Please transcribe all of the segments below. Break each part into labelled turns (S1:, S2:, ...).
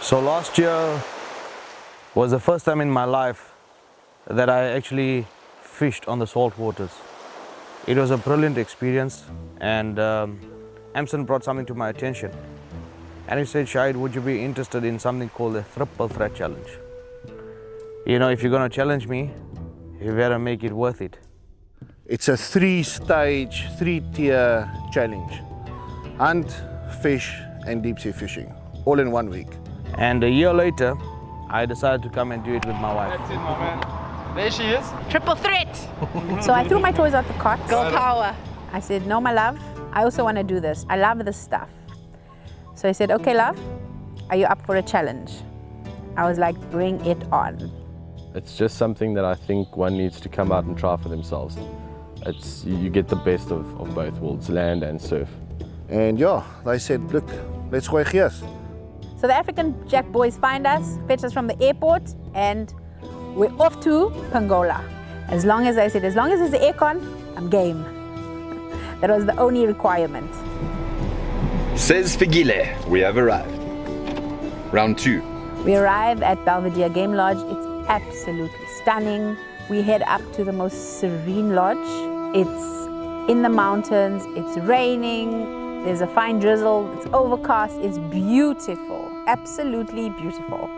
S1: So last year was the first time in my life that I actually fished on the salt waters. It was a brilliant experience, and Amson brought something to my attention. And he said, Shaheed, would you be interested in something called the triple threat challenge? You know, if you're going to challenge me, you better make it worth it.
S2: It's a 3-stage, 3-tier challenge. Hunt, fish and deep sea fishing, all in 1 week.
S1: And a year later, I decided to come and do it with my wife.
S3: That's it, my man. There she is.
S4: Triple threat. So I threw my toys out the cot.
S5: Girl power.
S4: I said, no, my love, I also want to do this. I love this stuff. So I said, okay, love, are you up for a challenge? I was like, bring it on.
S6: It's just something that I think one needs to come out and try for themselves. You get the best of both worlds, land and surf.
S2: And yeah, they said, look, let's go here.
S4: So the African Jack boys find us, fetch us from the airport, and we're off to Pangola. As long as I said, as long as there's aircon, I'm game. That was the only requirement.
S7: Says Figile, we have arrived. Round 2.
S4: We arrived at Belvedere Game Lodge. It's absolutely stunning. We head up to the most serene lodge. It's in the mountains, it's raining, there's a fine drizzle, it's overcast, it's beautiful, absolutely beautiful.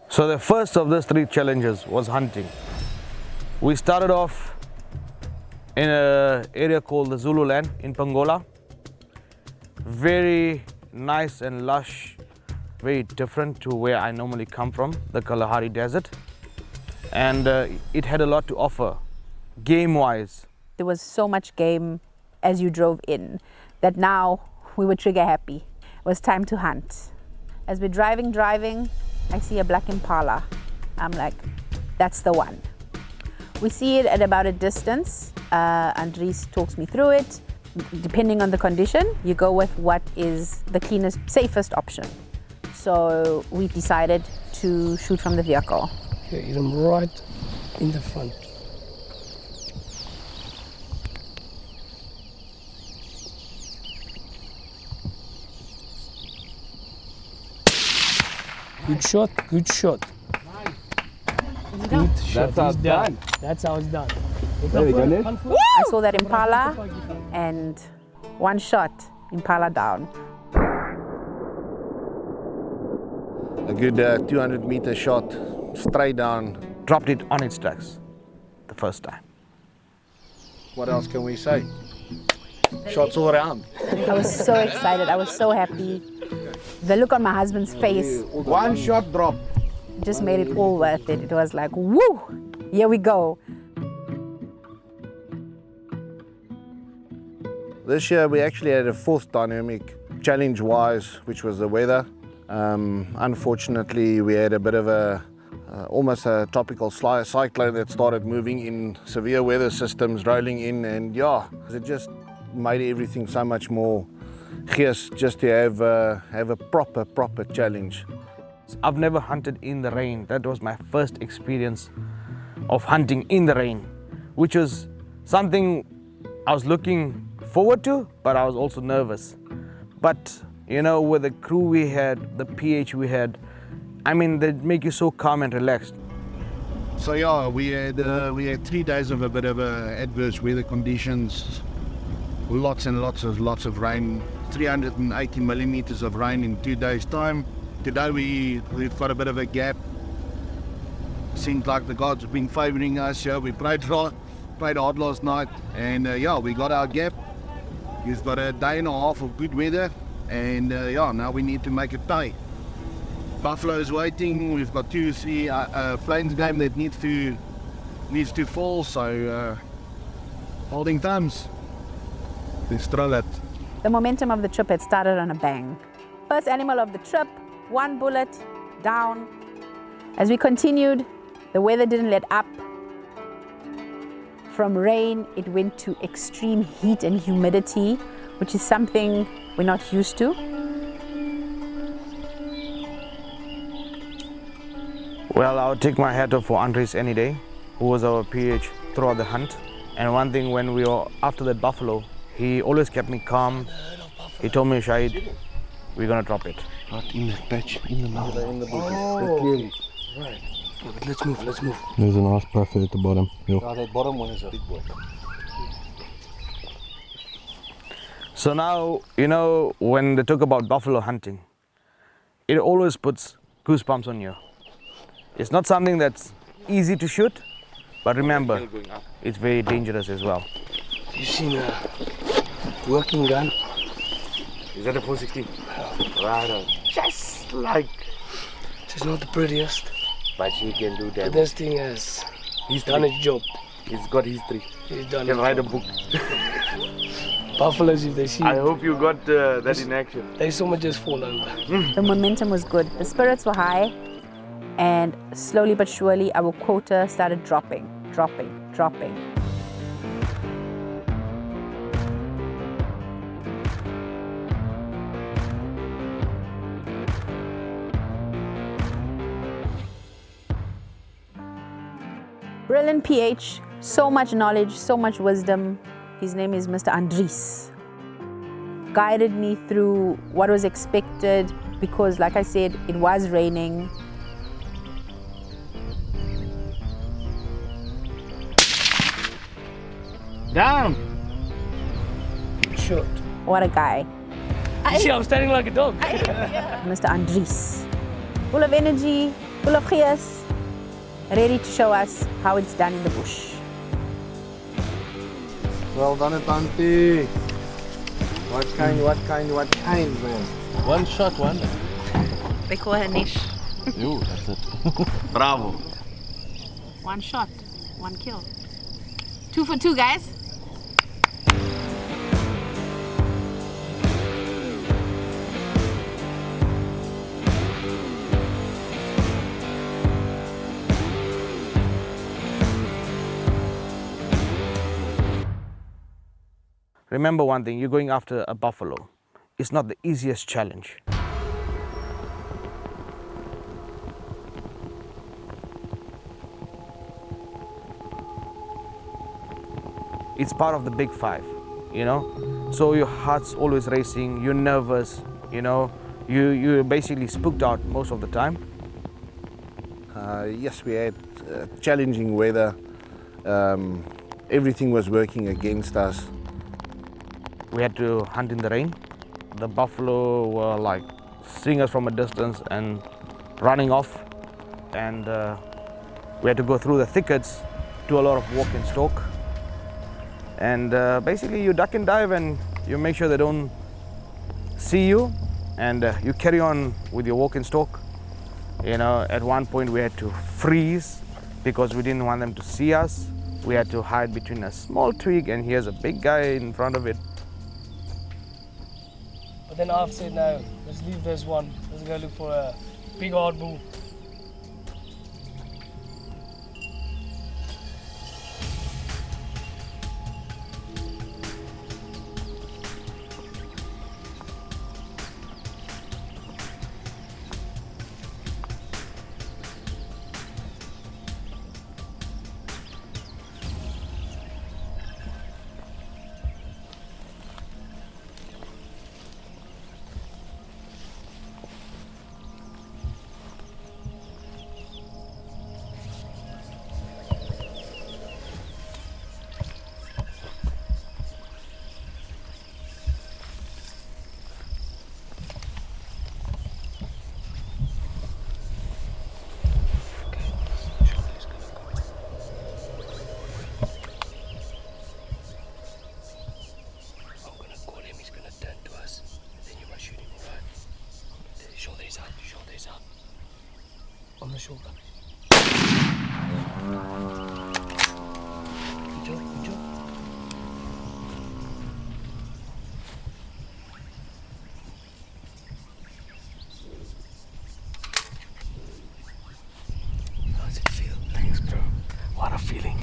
S1: So the first of these 3 challenges was hunting. We started off in an area called the Zululand in Pangola. Very nice and lush, very different to where I normally come from, the Kalahari Desert. And it had a lot to offer, game-wise.
S4: There was so much game as you drove in that now we were trigger happy. It was time to hunt. As we're driving, I see a black impala. I'm like, that's the one. We see it at about a distance. Andries talks me through it. Depending on the condition, you go with what is the cleanest, safest option. So we decided to shoot from the vehicle.
S8: Okay, hit him right in the front. Good shot, good shot. Good shot.
S6: That's how it's done.
S8: That's how it's done.
S6: There we go, Ned.
S4: I saw that impala and one shot, impala down.
S2: A good 200-meter shot, straight down.
S1: Dropped it on its tracks the first time.
S2: What else can we say? Shots all around.
S4: I was so excited, I was so happy. The look on my husband's face.
S2: One shot drop.
S4: Just made it all worth it. It was like, woo, here we go.
S2: This year we actually had a 4th dynamic challenge-wise, which was the weather. Unfortunately, we had a bit of almost a tropical cyclone that started moving in, severe weather systems rolling in, and yeah, it just made everything so much more fierce just to have a proper challenge.
S1: I've never hunted in the rain. That was my first experience of hunting in the rain, which was something I was looking forward to, but I was also nervous. But you know, with the crew we had, the PH we had, I mean, they make you so calm and relaxed.
S9: So yeah, we had 3 days of a bit of adverse weather conditions, lots and lots of rain, 380 millimeters of rain in 2 days' time. Today we've got a bit of a gap. Seems like the gods have been favouring us. Yeah, we played hard last night, and yeah, we got our gap. We've got a day and a half of good weather, and yeah, now we need to make it pay. Buffalo's waiting. We've got 2-3 plains game that needs to fall. So holding thumbs. Let's throw that.
S4: The momentum of the trip had started on a bang. First animal of the trip, 1 bullet, down. As we continued, the weather didn't let up. From rain, it went to extreme heat and humidity, which is something we're not used to.
S1: Well, I would take my hat off for Andries any day, who was our PH throughout the hunt. And one thing, when we were after that buffalo, he always kept me calm. He told me, Shaheed, we're gonna drop it.
S2: Not in the patch, in the mountain. In the bushes.
S8: Oh.
S2: Clearly.
S8: Right. Yeah, but let's move, let's move.
S6: There's a nice buffet at the bottom. Yo.
S2: Yeah, that bottom one is a big boy.
S1: So now, you know, when they talk about buffalo hunting, it always puts goosebumps on you. It's not something that's easy to shoot, but remember, it's very dangerous as well.
S8: You seen a working gun?
S3: Is that a 416? Right on. Just like.
S8: It's not the prettiest,
S3: But he can do
S8: but
S3: that.
S8: this thing has done its job.
S3: He's got history.
S8: He's done
S3: He can
S8: its
S3: write a
S8: job.
S3: book.
S8: Buffaloes, if they see
S3: I hope you got that in action.
S8: they so much just fall over.
S4: The momentum was good. The spirits were high, and slowly but surely our quota started dropping. Brilliant PH, so much knowledge, so much wisdom. His name is Mr. Andries. Guided me through what was expected because, like I said, it was raining.
S3: Down!
S8: Shot.
S4: What a guy.
S8: You see, I'm standing like a dog.
S4: Mr. Andries. Full of energy, full of gees, ready to show us how it's done in the bush.
S2: Well done, Auntie. What kind, man?
S6: One shot, one.
S4: They call her Nish.
S6: Yo, that's it.
S3: Bravo.
S4: One shot, one kill. 2 for 2, guys.
S1: Remember one thing, you're going after a buffalo. It's not the easiest challenge. It's part of the big five, you know? So your heart's always racing, you're nervous, you know? You're basically spooked out most of the time.
S2: Yes, we had challenging weather. Everything was working against us.
S1: We had to hunt in the rain. The buffalo were like seeing us from a distance and running off. And we had to go through the thickets, do a lot of walk and stalk. And basically you duck and dive and you make sure they don't see you, and you carry on with your walk and stalk. You know, at one point we had to freeze because we didn't want them to see us. We had to hide between a small twig and here's a big guy in front of it.
S8: But then I've said, no, let's leave this one. Let's go look for a big hard bull. On the shoulder. Good job, good job. How does it feel? Thanks, bro. What a feeling.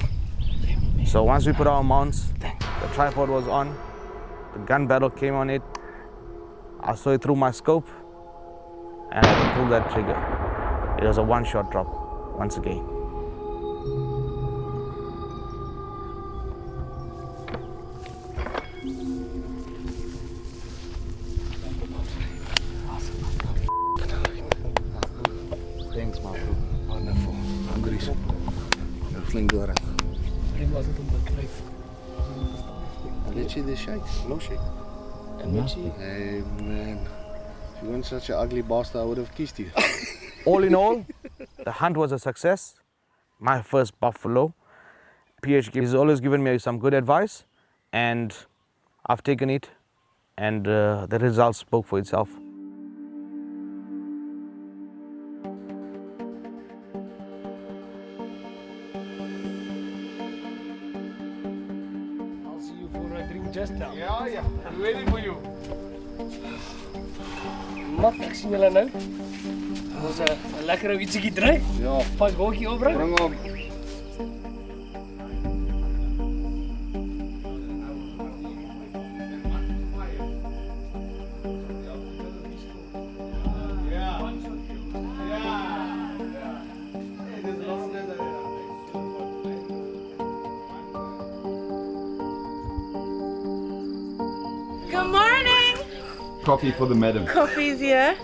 S1: So once we put our mounts, the tripod was on, the gun barrel came on it, I saw it through my scope, and I pulled that trigger. It was a one-shot drop, once again.
S3: Thanks, man.
S2: Wonderful. Andries. Flink door.
S8: Ring was het om te krijgen.
S2: Let you the shake.
S3: No shake.
S8: En wat zie je?
S2: Hey man. If you weren't such an ugly bastard, I would have kissed you.
S1: All in all, the hunt was a success. My first buffalo. PHK has always given me some good advice, and I've taken it, and the results spoke for itself.
S8: I'll see you for a drink just now.
S3: Yeah. I'm waiting for you.
S8: Mag ek sien julle nou? Ons 'n lekker ou ietsie dry.
S2: Ja,
S8: Pas wolkie opbring.
S2: bring op.
S5: Good morning!
S7: Coffee for the madam.
S5: Coffee's here.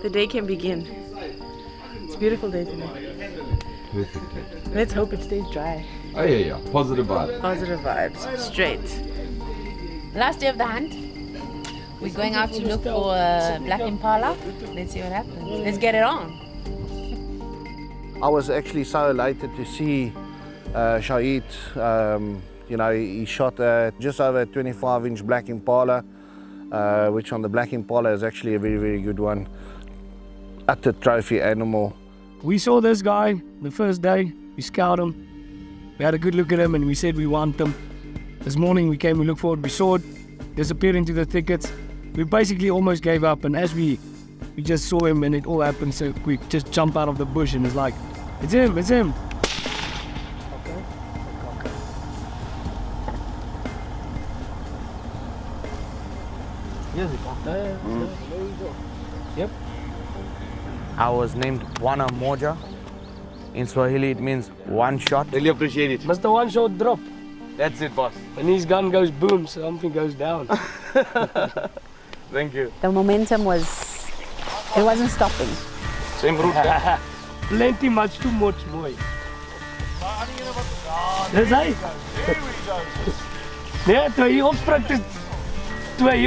S5: The day can begin. It's a beautiful day today. Let's hope it stays dry.
S7: Oh yeah. Positive vibe.
S5: Positive vibes. Straight.
S4: Last day of the hunt. We're going out to look for a black impala. Let's see what happens. Let's get it on.
S2: I was actually so elated to see Shaheed. You know, he shot just over a 25-inch black impala, which on the black impala is actually a very, very good one. Utter trophy animal.
S8: We saw this guy the first day. We scouted him. We had a good look at him and we said we want him. This morning we came, we looked for it, we saw it disappear into the thickets. We basically almost gave up, and as we just saw him and it all happened so quick, just jump out of the bush and it's like, it's him, it's him. Yep.
S1: I was named Wana Moja. In Swahili, it means one shot.
S3: Really appreciate it.
S8: Mr. One Shot Drop.
S3: That's it, boss.
S8: When his gun goes boom, something goes down.
S3: Thank you.
S4: The momentum it wasn't stopping.
S3: Same route.
S8: Plenty much too much, boy. Dis hy. Nee, toe hy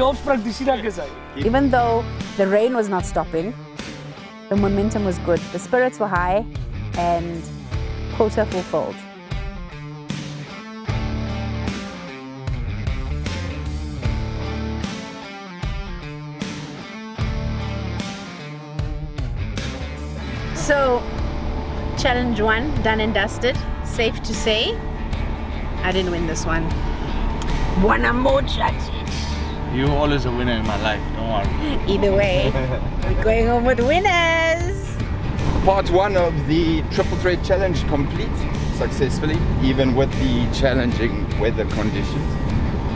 S8: opsprak, die sien ek is hy.
S4: Even though the rain was not stopping, the momentum was good. The spirits were high and quota fulfilled. So, challenge 1, done and dusted. Safe to say, I didn't win this one. Wana Moja did.
S1: You're always a winner in my life, don't worry.
S4: Either way, we're going home with winners.
S7: Part 1 of the Triple Threat Challenge complete successfully, even with the challenging weather conditions.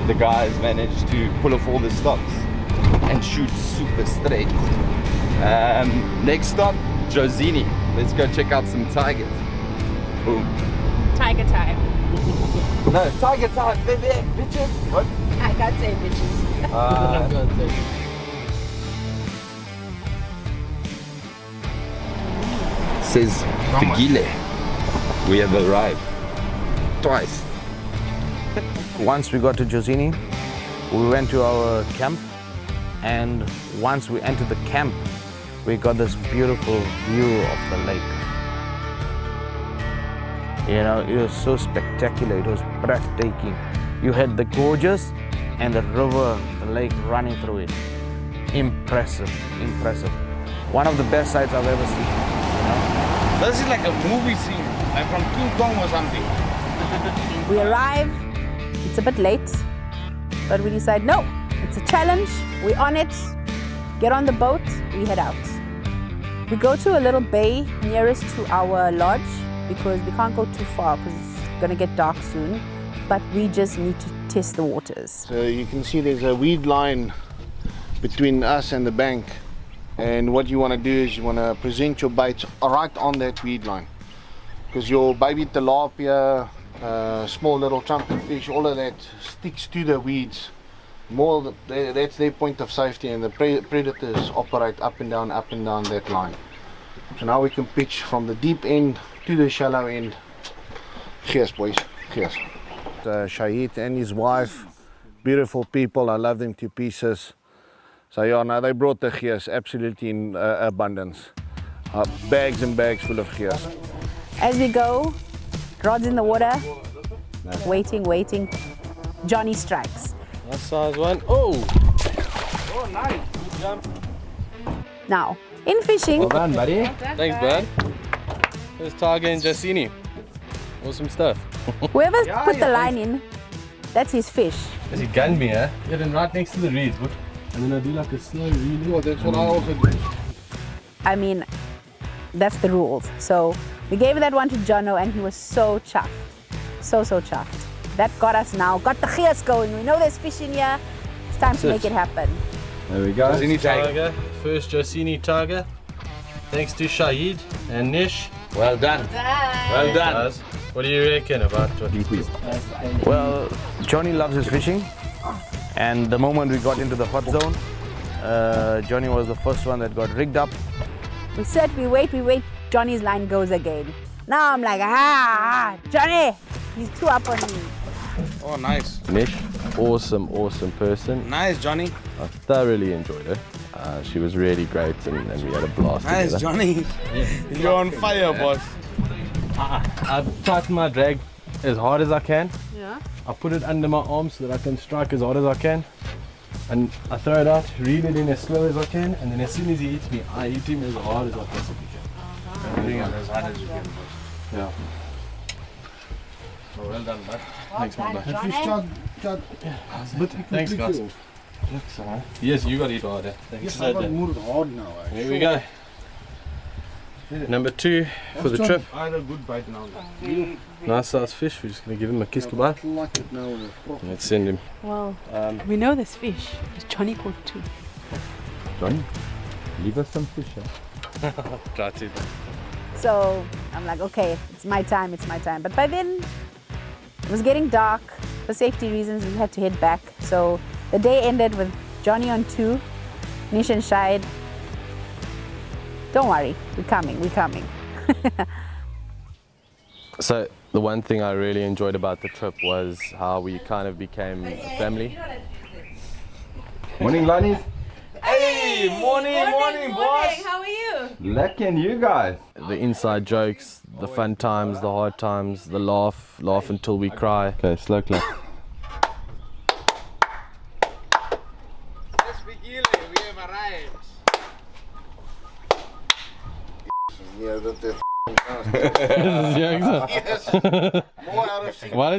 S7: The guys managed to pull off all the stops and shoot super straight. Next stop, Josini. Let's go check out some tigers. Boom.
S4: Tiger time.
S7: No, tiger time, baby, bitches. What?
S4: I can't say bitches.
S7: Says Figile. We have arrived. Twice.
S1: Once we got to Josini, we went to our camp, and once we entered the camp, we got this beautiful view of the lake. You know, it was so spectacular, it was breathtaking. You had the gorges and the river, the lake running through it. Impressive, impressive. One of the best sights I've ever seen. You know?
S3: This is like a movie scene, like from King Kong or something.
S4: We arrive, it's a bit late, but we decide no, it's a challenge, we're on it, get on the boat, we head out. We go to a little bay nearest to our lodge because we can't go too far because it's gonna get dark soon, but we just need to test the waters.
S2: So you can see there's a weed line between us and the bank, and what you want to do is you want to present your baits right on that weed line, because your baby tilapia, small little trumpet fish, all of that sticks to the weeds. That's their point of safety, and the predators operate up and down that line. So now we can pitch from the deep end to the shallow end. Cheers, boys. Cheers. Shaheed and his wife, beautiful people. I love them to pieces. So yeah, now they brought the gears absolutely in abundance. Bags and bags full of gears.
S4: As we go, rods in the water, waiting. Johnny strikes.
S6: Nice size one. Oh!
S3: Oh, nice. Good jump.
S4: Now, in fishing,
S6: Well done, buddy. Thanks, bud. There's Tiger and Jacini. Awesome stuff.
S4: whoever's put the line in, that's his fish.
S6: As he gunned me, eh? Yeah, then right next to the reeds, but and then I do like a slow reel.
S2: Oh, that's what I also do.
S4: I mean, that's the rules. So we gave that one to Jono and he was so chuffed. So chuffed. That got us now, got the gears going. We know there's fish in here. It's time to make it happen.
S6: There we go.
S3: Jacini Tiger.
S6: First Jacini Tiger. Thanks to Shaheed and Nish.
S3: Well done. Well done.
S6: Guys, what do you reckon about what you did?
S1: Well, Johnny loves his fishing, and the moment we got into the hot zone, Johnny was the first one that got rigged up.
S4: We sit, we wait. Johnny's line goes again. Now I'm like, Johnny, he's too up on me.
S1: Oh, nice.
S6: Nish, awesome person.
S1: Nice, Johnny.
S6: I thoroughly enjoyed her. She was really great and we had a blast together.
S1: Johnny. You're on fire, boss.
S6: I tighten my drag as hard as I can.
S5: Yeah.
S6: I put it under my arm so that I can strike as hard as I can. And I throw it out, reel it in as slow as I can, and then as soon as he hits me, I hit him as hard as I possibly can.
S1: Doing it as hard as you can.
S6: Yeah. Oh, well done, bud. Thanks, my bud. Thanks, guys. Yes, you got to eat harder. Thanks. Here we go. Number 2 for the trip.
S2: I had a good bite now.
S6: Nice size fish. We're just going to give him a kiss goodbye.
S2: Like it now.
S6: Let's send him.
S5: Well, we know there's fish. Johnny caught 2.
S6: Johnny, leave us some fish. Try to.
S4: So I'm like, okay, it's my time. But by then, it was getting dark. For safety reasons, we had to head back. So the day ended with Johnny on 2, Nish and Shaheed. Don't worry, we're coming.
S6: So the one thing I really enjoyed about the trip was how we kind of became a family. Morning, Lonnie.
S3: Hey, morning, boss.
S5: How are you?
S6: Lucky and you guys. The inside jokes, the fun times, the hard times, the laugh until we cry. Okay, slow clap.
S3: We have arrived.
S2: Yeah, that more out of sync.
S6: Why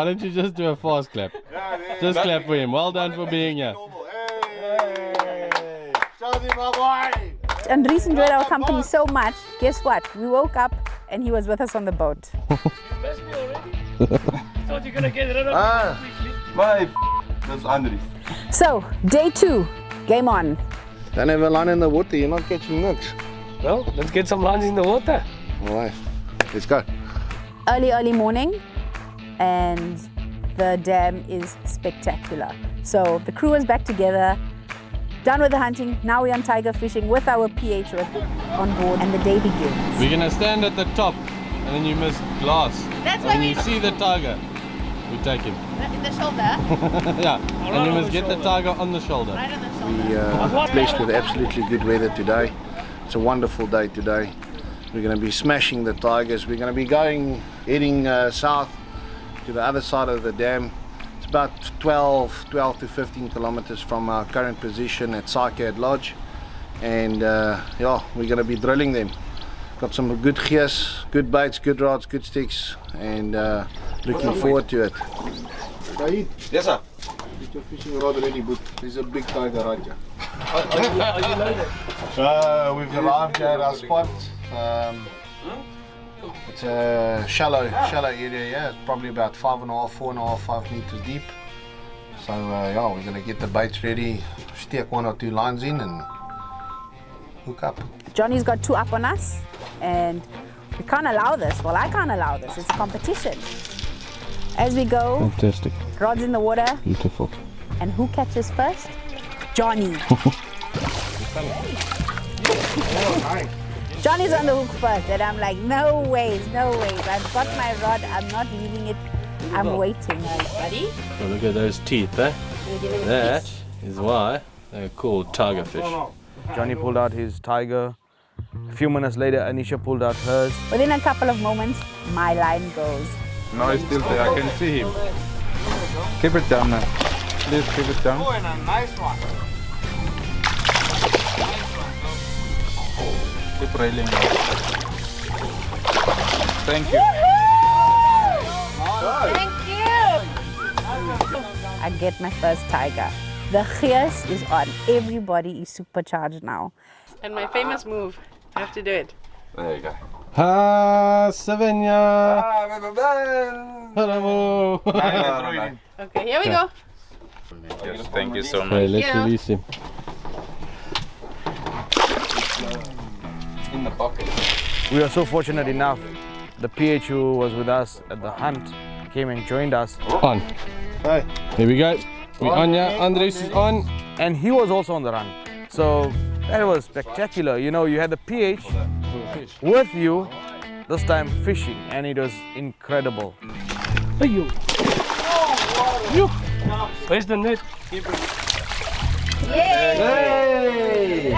S6: don't you just do a fast clap? Just clap for him. Well done for being here.
S2: Hey! Show me my boy!
S4: Andries enjoyed our company so much. Guess what? We woke up and he was with us on the boat.
S8: Missed me already? Thought you're gonna get rid of me quickly.
S7: That's Andries.
S4: So, day 2, game on.
S2: Don't have a line in the water, you're not catching nooks.
S8: Well, let's get some lines in the water.
S2: Alright, let's go.
S4: Early morning, and the dam is spectacular. So the crew is back together, done with the hunting. Now we're on tiger fishing with our PH on board, and the day begins.
S6: We're gonna stand at the top, and then you miss glass.
S5: That's why
S6: and
S5: we
S6: you see the tiger, we take him.
S5: in the shoulder.
S6: Yeah, and you must get the tiger on the shoulder.
S5: Right on the shoulder.
S2: We are blessed with absolutely good weather today. It's a wonderful day today. We're going to be smashing the tigers. We're going to be heading south to the other side of the dam. It's about 12 to 15 kilometers from our current position at Stalker Lodge. And yeah, we're going to be drilling them. Got some good gears, good baits, good rods, good sticks, and looking forward to it. Shaheed,
S3: Yes, sir.
S2: get your fishing rod ready, but there's a big tiger right here.
S8: Are you loaded?
S2: We've arrived at our spot. It's a shallow area, yeah. It's probably about 5 meters deep. So yeah, we're gonna get the baits ready, stick 1 or 2 lines in and hook up.
S4: Johnny's got 2 up on us, and we can't allow this. Well, I can't allow this. It's a competition. As we go,
S6: Fantastic.
S4: rods in the water,
S6: Beautiful.
S4: and who catches first? Johnny. Johnny's on the hook first, and I'm like, no ways, no ways. I've got my rod, I'm not leaving it, I'm waiting.
S5: Buddy?
S6: Oh, look at those teeth, eh? That is why they're called tigerfish.
S1: Johnny pulled out his tiger. A few minutes later, Anisha pulled out hers.
S4: Within a couple of moments, my line goes.
S10: No, he's still there. I can see him. Keep it down now. Please keep it down.
S3: Oh, and a nice one.
S10: Keep railing. Thank you.
S4: Thank you! I get my first tiger. The gees is on. Everybody is supercharged now.
S5: And my famous move. I have to do it.
S10: There you go.
S6: Ha, Savenya! Hello!
S5: Okay, here we go.
S10: Thank you so much.
S6: Okay, let's release him.
S10: In the pocket.
S1: We were so fortunate enough. The PH who was with us at the hunt came and joined us.
S6: On.
S2: Hey.
S6: Here we go. We're on, yeah. Andres is on.
S1: And he was also on the run. So that was spectacular. You know, you had the PH with you, this time fishing, and it was incredible.
S8: Hey, you. You. Where's the net?
S4: Yay! Hey.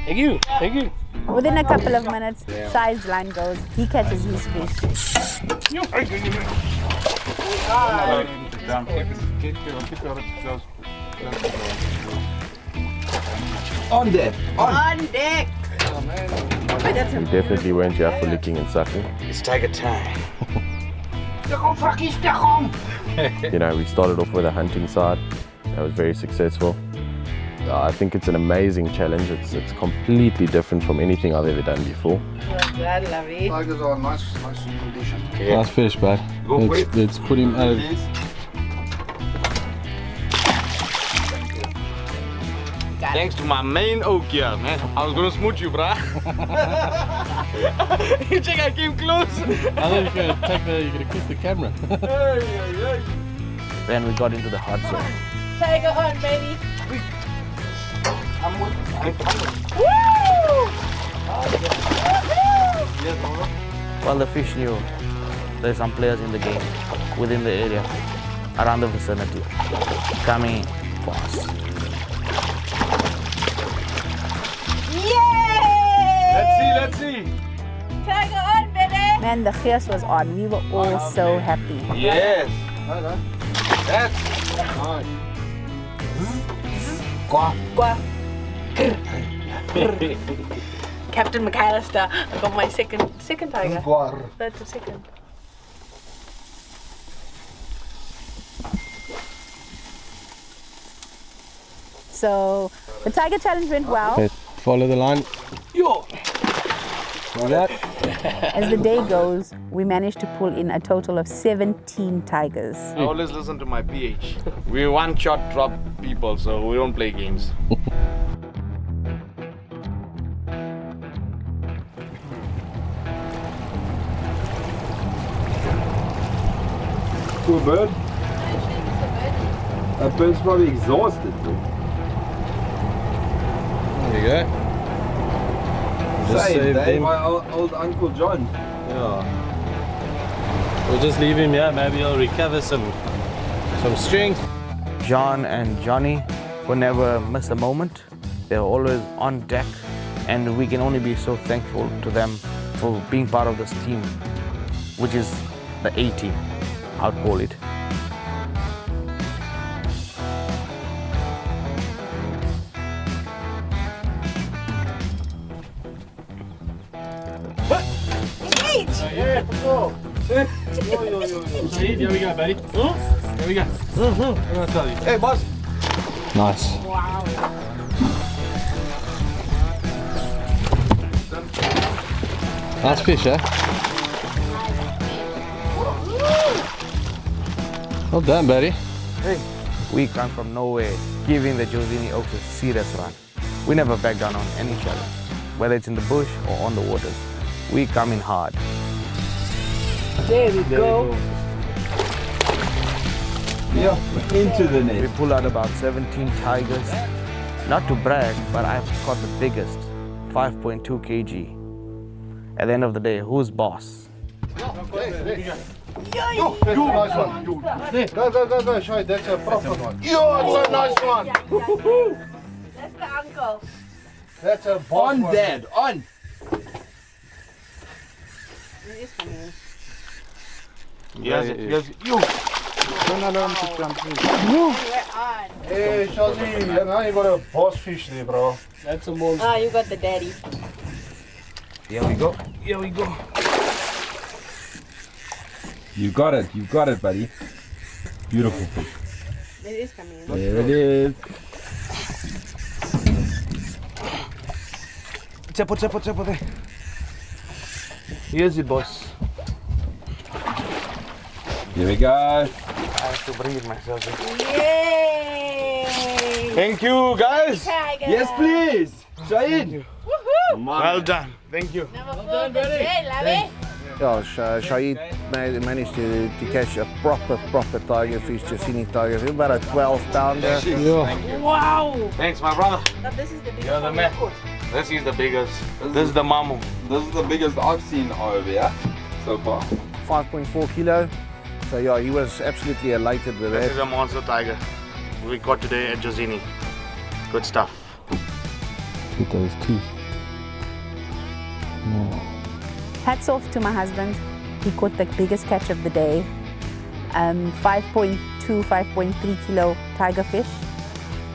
S8: Thank you. Thank you.
S4: Within a couple of minutes, Shai's line goes. He catches his fish.
S10: Down. Keep your close.
S7: On deck.
S4: On deck!
S6: We definitely weren't here for licking and sucking.
S3: It's tiger time.
S6: You know, we started off with a hunting side. That was very successful. I think it's an amazing challenge. It's completely different from anything I've ever done before.
S5: Well, lovely.
S2: Tigers are nice condition.
S6: Nice fish, bud. Let's put him out.
S3: Thanks to my main oak here, man. I was gonna smooch you, bruh. You think I came close?
S6: I think you're gonna clip the camera.
S1: Then we got into the hot zone.
S5: Tiger on, baby.
S1: Well, the fish knew there's some players in the game, within the area, around the vicinity, coming for us.
S4: Yay!
S3: Let's see.
S4: Tiger on, baby! Man, the gees was on. We were all so happy.
S3: Yes. That's
S5: Captain McAllister. I got my second tiger. That's the second.
S4: So the tiger challenge went well.
S6: Okay, follow the line.
S8: Yo.
S6: Like that.
S4: As the day goes, we managed to pull in a total of 17 tigers.
S3: I always listen to my PH. We one-shot drop people, so we don't play games.
S7: Poor bird. That bird's probably exhausted.
S6: There you go. Just
S7: Saved,
S6: saved
S7: eh?
S6: him.
S7: My old Uncle John.
S6: Yeah. We'll just leave him here. Maybe he'll recover some strength.
S1: John and Johnny will never miss a moment. They're always on deck, and we can only be so thankful to them for being part of this team, which is the A team, I'll call it.
S6: Here we go, buddy. Here we go. I'm gonna tell you.
S3: Hey, boss.
S6: Nice.
S4: Wow.
S6: Nice fish, eh? Well done, buddy.
S1: Hey, we come from nowhere, giving the Josini Oaks a serious run. We never back down on any challenge, whether it's in the bush or on the waters. We come in hard.
S5: There we go.
S7: Yeah, into the
S1: We
S7: net.
S1: pulled out about 17 tigers. Not to brag, but I've caught the biggest 5.2 kg. At the end of the day, who's boss?
S9: Nice one. Go, Shaheed, that's a proper one. Yo, it's a nice one.
S4: That's the uncle.
S9: That's a boss
S7: On,
S9: one.
S7: Dad, on.
S4: It is funny.
S10: Yes, you. Don't allow him to jump through.
S4: We're on.
S9: Hey, Shazzy, now you got a boss fish there, bro.
S8: That's a monster.
S4: Ah, you got the daddy.
S1: Here we go. Here we go.
S7: You got it, buddy. Beautiful fish.
S4: It is coming in.
S7: There it is.
S1: Tsepo there. Here's it, boss.
S7: Here we go.
S1: I have to bring it myself.
S4: Yay!
S1: Thank you, guys.
S4: Tiger.
S7: Yes, please. Shaheed.
S4: Woohoo!
S1: Well done. Thank you.
S4: Number 4, hey, love it.
S2: Yeah, Shaheed managed to catch a proper tigerfish, Jacini tigerfish, about a 12-pounder.
S4: Wow!
S1: Thanks, my brother.
S4: Now this is the biggest
S1: You're the
S4: one
S1: man.
S4: we've caught.
S1: This is the biggest. This is the mamu.
S7: This is the biggest I've seen over here so far.
S2: 5.4 kilo. So yeah, he was absolutely elated with
S1: This
S2: that.
S1: is a monster tiger we caught today at Jazini. Good stuff.
S6: Look at those teeth.
S4: Hats off to my husband. He caught the biggest catch of the day. 5.2, 5.3 kilo tigerfish.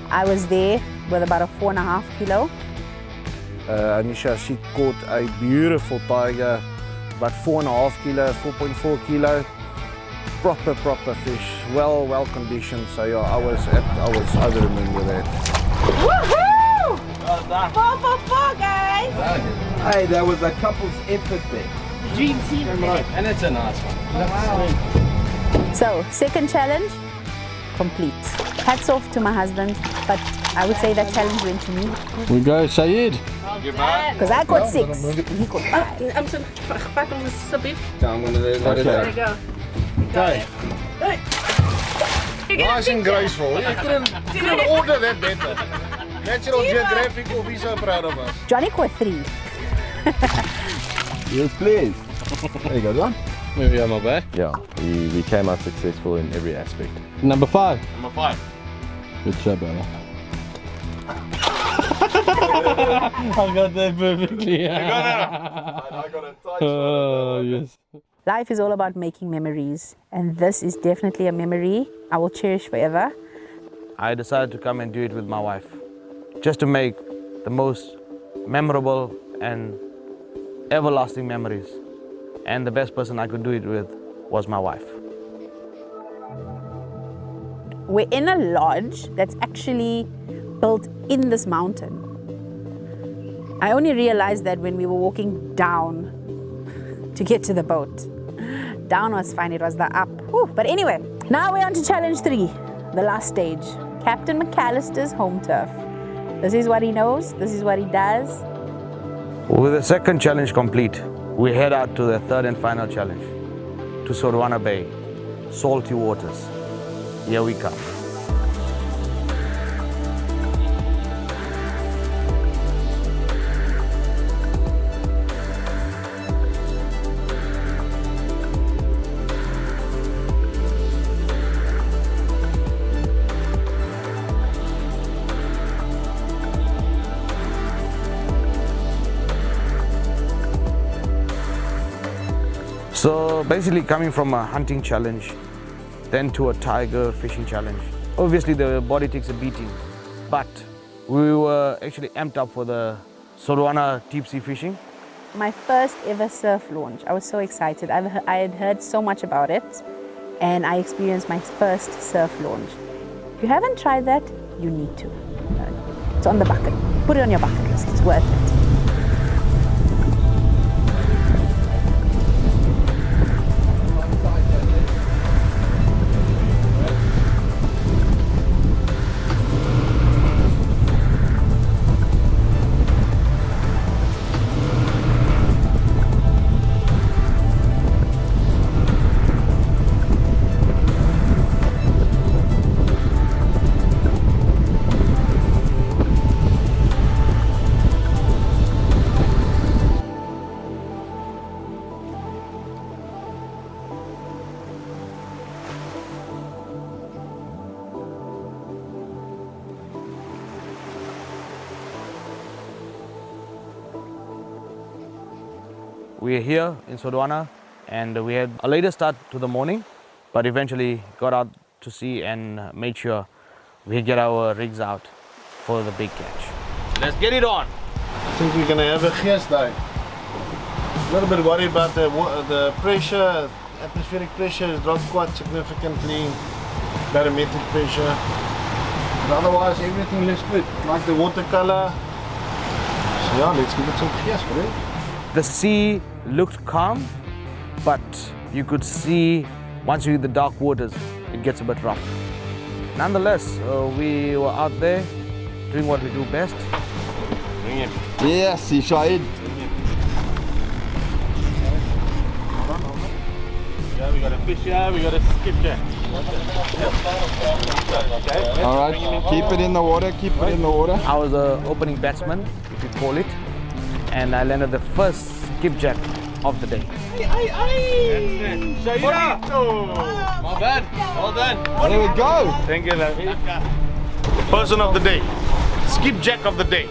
S4: I was there with about a 4.5 kilo.
S2: Anisha, she caught a beautiful tiger, about 4.5 kilo, 4.4 kilo. Proper fish, well conditioned. So yeah, I was over the moon with that.
S4: Woohoo!
S1: Well done.
S4: 4 for 4, guys!
S7: Hey, that was a couple's effort there.
S4: Dream team.
S8: And it's a nice one.
S4: So, second challenge, complete. Hats off to my husband, but I would say that challenge went to me.
S8: We go, Shaheed.
S4: Because I caught 6, and he caught 5.
S5: I'm so fat on this a bit.
S7: I'm gonna let it
S5: There
S7: out.
S5: you go.
S9: Okay. Nice and graceful. You couldn't order that better. Natural Geographic will be so proud of us.
S4: Johnny caught 3.
S7: Yes, please. There you go, John.
S8: Maybe I'm not bad.
S6: Yeah, we came out successful in every aspect.
S8: Number 5.
S1: Number 5.
S8: Good job, brother. I got that perfectly.
S7: I got a tight
S8: Oh, yes.
S4: Life is all about making memories, and this is definitely a memory I will cherish forever.
S1: I decided to come and do it with my wife, just to make the most memorable and everlasting memories. And the best person I could do it with was my wife.
S4: We're in a lodge that's actually built in this mountain. I only realized that when we were walking down to get to the boat. Down was fine, it was the up. Whew. But anyway, now we're on to challenge 3, the last stage. Captain McAllister's home turf. This is what he knows, this is what he does.
S1: With the second challenge complete, we head out to the third and final challenge, to Sorwana Bay, salty waters. Here we come. So basically coming from a hunting challenge, then to a tiger fishing challenge. Obviously the body takes a beating, but we were actually amped up for the Sorwana deep sea fishing.
S4: My first ever surf launch. I was so excited. I had heard so much about it, and I experienced my first surf launch. If you haven't tried that, you need to. It's on the bucket. Put it on your bucket list. It's worth it.
S1: we're here in Sodwana, and we had a later start to the morning, but eventually got out to sea and made sure we get our rigs out for the big catch. Let's get it on!
S9: I think we're gonna have a geest day. A little bit worried about the pressure. Atmospheric pressure has dropped quite significantly. Barometric pressure. But otherwise everything looks good. Like the watercolor. So yeah, let's give it some geest, right?
S1: The sea looked calm, but you could see once you hit the dark waters, it gets a bit rough. Nonetheless, we were out there doing what we do best. Bring it.
S7: Yes, Shaheed.
S10: Yeah, we got a fish here, we got a skipjack. Okay.
S7: All right, keep it in the water, keep it in the water.
S1: I was an opening batsman, if you call it, and I landed the first skipjack of the day.
S10: Shaheed! Well done, well done.
S7: There we go.
S10: Thank you, Lavi.
S9: Person of the day. Skipjack of the day.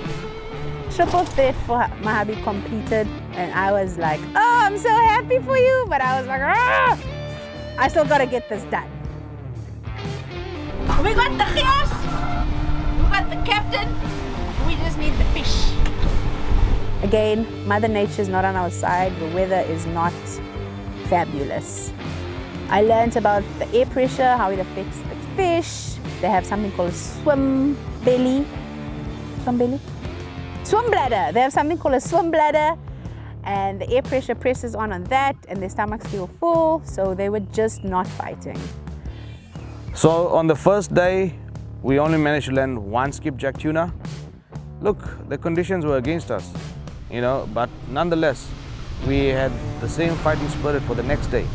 S4: Triple threat for my hubby completed, and I was like, oh, I'm so happy for you, but I was like, ah, I still gotta get this done.
S11: We got the chaos, we got the captain, we just need the fish.
S4: Again, Mother Nature is not on our side, the weather is not fabulous. I learned about the air pressure, how it affects the fish. They have something called swim belly. Swim belly? Swim bladder. They have something called a swim bladder, and the air pressure presses on that, and their stomachs feel full, so they were just not fighting.
S1: So on the first day, we only managed to land one skipjack tuna. Look, the conditions were against us, you know, but nonetheless, we had the same fighting spirit for the next day.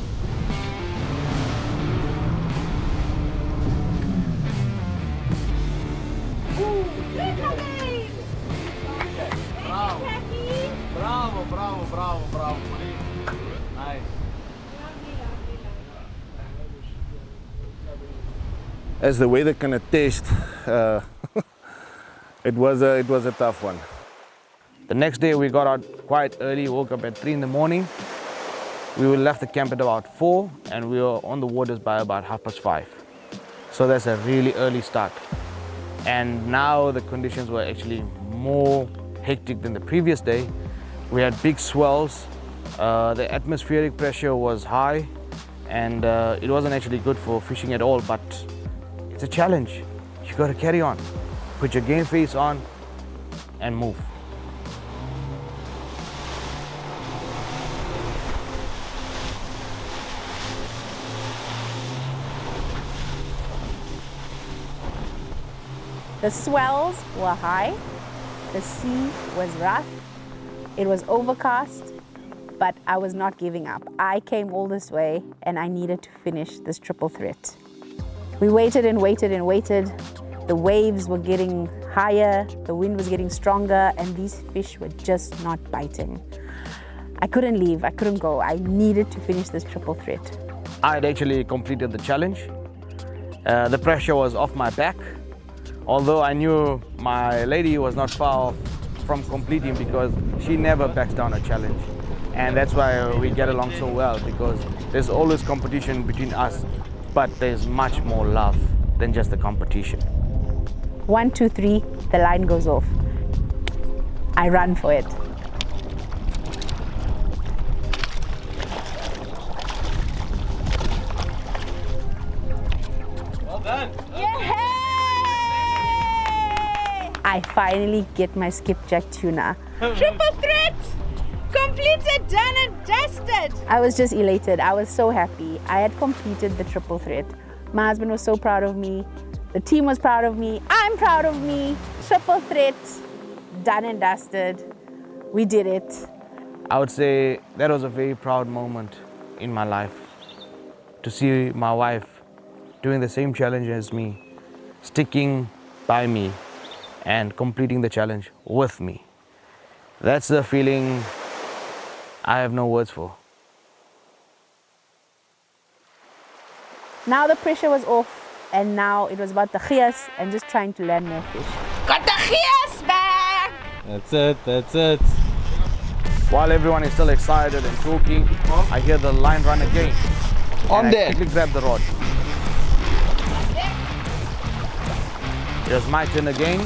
S10: Bravo. Nice.
S2: As the weather can attest, it was a tough one.
S1: The next day we got out quite early, woke up at 3 in the morning. We left the camp at about 4 and we were on the waters by about 5:30. So that's a really early start. And now the conditions were actually more hectic than the previous day. We had big swells, the atmospheric pressure was high, and it wasn't actually good for fishing at all, but it's a challenge. You gotta carry on. Put your game face on and move.
S4: The swells were high, the sea was rough, it was overcast, but I was not giving up. I came all this way and I needed to finish this triple threat. We waited and waited and waited. The waves were getting higher, the wind was getting stronger, and these fish were just not biting. I couldn't leave, I couldn't go. I needed to finish this triple threat.
S1: I had actually completed the challenge. The pressure was off my back, although I knew my lady was not far off from completing because she never backs down a challenge. And that's why we get along so well, because there's always competition between us, but there's much more love than just the competition.
S4: 1, 2, 3, the line goes off. I run for it.
S10: Well done.
S4: Yay! I finally get my skipjack tuna.
S11: Triple threat! Completed, done and dusted!
S4: I was just elated. I was so happy. I had completed the triple threat. My husband was so proud of me. The team was proud of me. I'm proud of me. Triple threat, done and dusted. We did it.
S1: I would say that was a very proud moment in my life, to see my wife doing the same challenge as me, sticking by me and completing the challenge with me. That's the feeling I have no words for.
S4: Now the pressure was off, and now it was about the gears and just trying to land more fish.
S11: Got the gears back!
S10: That's it, that's it.
S1: While everyone is still excited and talking, I hear the line run again.
S3: On there.
S1: I quickly grab the rod. It was my turn again,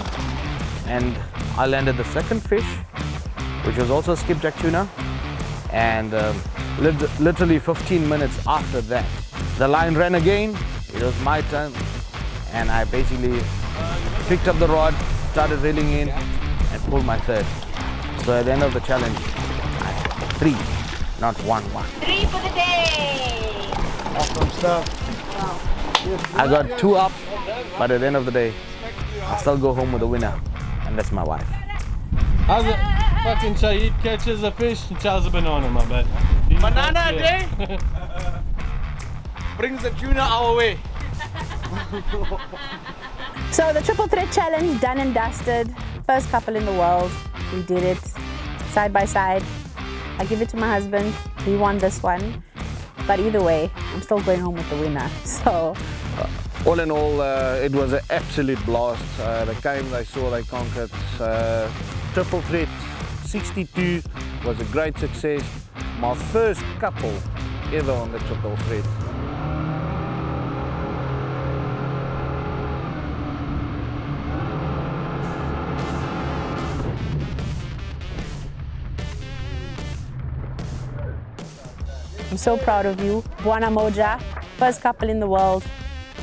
S1: and I landed the second fish, which was also skipjack tuna. And literally 15 minutes after that, the line ran again. It was my turn, and I basically picked up the rod, started reeling in, and pulled my third. So at the end of the challenge, I had 3, not 1.
S11: 3 for the day.
S9: Awesome stuff.
S1: I got 2 up, but at the end of the day, I still go home with a winner, and that's my wife.
S12: How's it? Fucking Shaheed catches a fish and chows a banana, my bad.
S1: Banana a day brings the tuna our way.
S4: So the triple threat challenge done and dusted. First couple in the world. We did it side by side. I give it to my husband. He won this one. But either way, I'm still going home with the winner. So
S2: all in all, it was an absolute blast. They came, they saw, they conquered. Triple threat 62 was a great success. My first couple ever on the triple threat.
S4: I'm so proud of you. Buona Moja, first couple in the world,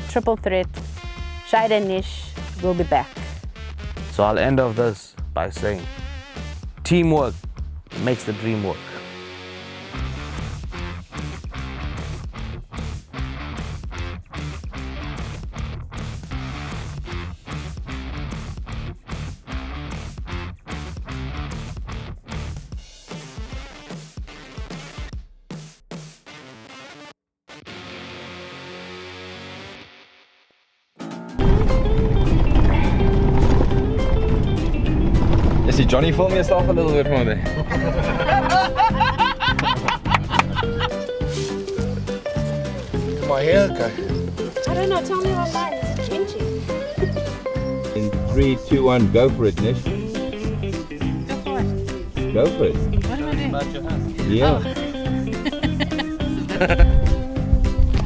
S4: triple threat. Shaheed and Anisha will be back.
S1: So I'll end off this by saying, teamwork makes the dream work.
S7: See, Johnny, film yourself a little bit more there.
S9: My hair, okay.
S11: I don't know, tell me what mine is. It's changing.
S7: In 3, 2, 1, go for it, Nish.
S11: Go for it.
S7: Go for it.
S11: What am I doing?
S7: Yeah.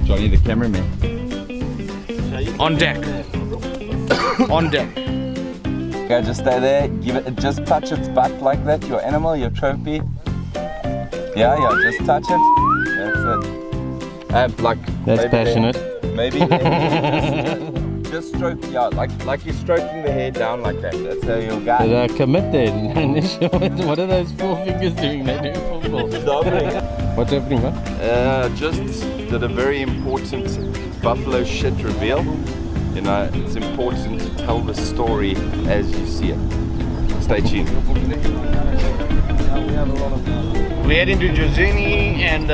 S7: Johnny, the cameraman.
S1: On deck. On deck.
S7: Okay, just stay there. Give it. Just touch its butt like that. Your animal, your trophy. Yeah, just touch it. That's it. Like
S12: That's passionate.
S7: Maybe just stroke. Yeah, like you're stroking the hair down like that. That's how you'll go.
S12: Did I commit then? What are those 4 fingers doing? They're doing football. What's happening, man?
S6: Just did a very important buffalo shit reveal. You know, it's important to tell the story as you see it. Stay tuned.
S2: We head into Jazini and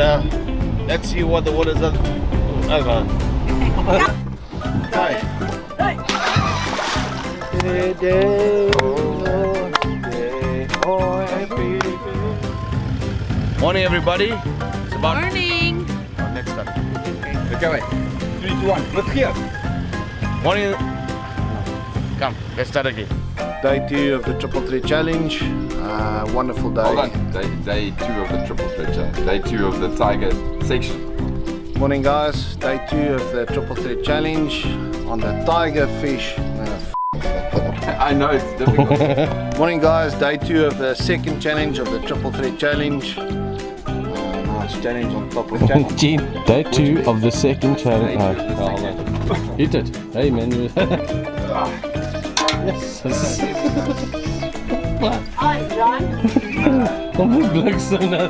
S2: let's see what the water's over.
S1: Morning, everybody. It's about
S11: Morning.
S1: next time.
S7: Okay, 3, 2, 1. Look here.
S1: Morning. Come, let's start again.
S2: Day 2 of the triple threat challenge. Wonderful day.
S7: Hold on. Day 2 of the triple threat challenge. Day 2 of the tiger section.
S2: Morning guys, day 2 of the triple threat challenge on the Tigerfish.
S7: I know it's difficult.
S2: Morning guys, day 2 of the second challenge of the triple threat challenge. Nice challenge on top of challenge.
S12: Gene, day 2 of the second challenge. Eat it. Hey man. Yes.
S11: Hi, John.
S12: Kom op, blik so nou.